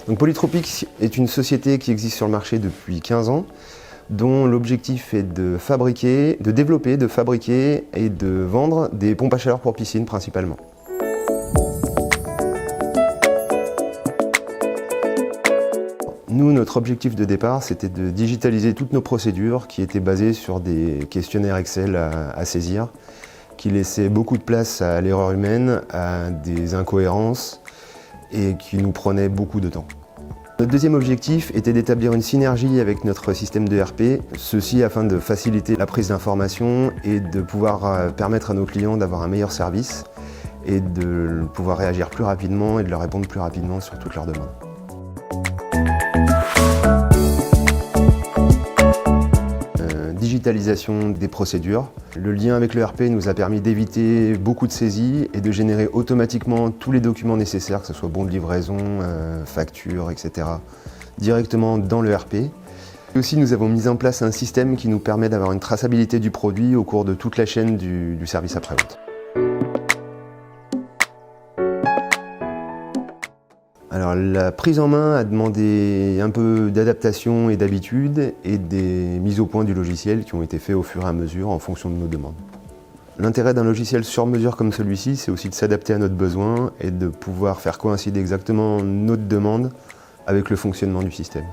Donc Polytropic est une société qui existe sur le marché depuis 15 ans, dont l'objectif est de développer, de fabriquer et de vendre des pompes à chaleur pour piscine principalement. Nous, notre objectif de départ, c'était de digitaliser toutes nos procédures qui étaient basées sur des questionnaires Excel à saisir, qui laissaient beaucoup de place à l'erreur humaine, à des incohérences et qui nous prenaient beaucoup de temps. Notre deuxième objectif était d'établir une synergie avec notre système de ERP, ceci afin de faciliter la prise d'informations et de pouvoir permettre à nos clients d'avoir un meilleur service et de pouvoir réagir plus rapidement et de leur répondre plus rapidement sur toutes leurs demandes. Digitalisation des procédures. Le lien avec l'ERP nous a permis d'éviter beaucoup de saisies et de générer automatiquement tous les documents nécessaires, que ce soit bon de livraison, facture, etc., directement dans l'ERP. Et aussi, nous avons mis en place un système qui nous permet d'avoir une traçabilité du produit au cours de toute la chaîne du service après-vente. Alors, la prise en main a demandé un peu d'adaptation et d'habitude et des mises au point du logiciel qui ont été faites au fur et à mesure en fonction de nos demandes. L'intérêt d'un logiciel sur mesure comme celui-ci, c'est aussi de s'adapter à notre besoin et de pouvoir faire coïncider exactement notre demande avec le fonctionnement du système.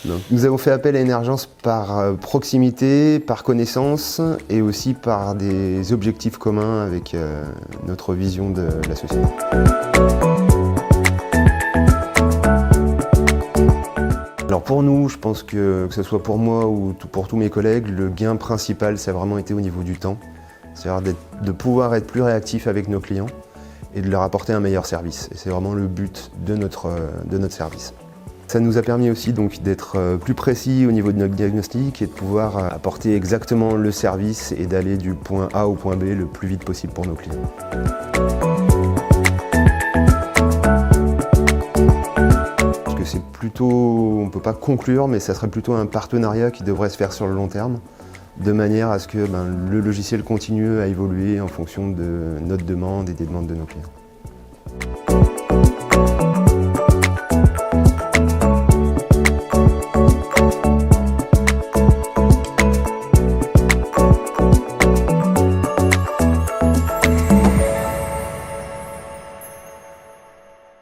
Donc, nous avons fait appel à Energeance par proximité, par connaissance et aussi par des objectifs communs avec notre vision de la société. Alors pour nous, je pense que ce soit pour moi ou pour tous mes collègues, le gain principal, ça a vraiment été au niveau du temps. C'est-à-dire de pouvoir être plus réactif avec nos clients et de leur apporter un meilleur service. Et c'est vraiment le but de notre service. Ça nous a permis aussi donc d'être plus précis au niveau de notre diagnostic et de pouvoir apporter exactement le service et d'aller du point A au point B le plus vite possible pour nos clients. Parce que c'est plutôt, on ne peut pas conclure, mais ça serait plutôt un partenariat qui devrait se faire sur le long terme, de manière à ce que le logiciel continue à évoluer en fonction de notre demande et des demandes de nos clients.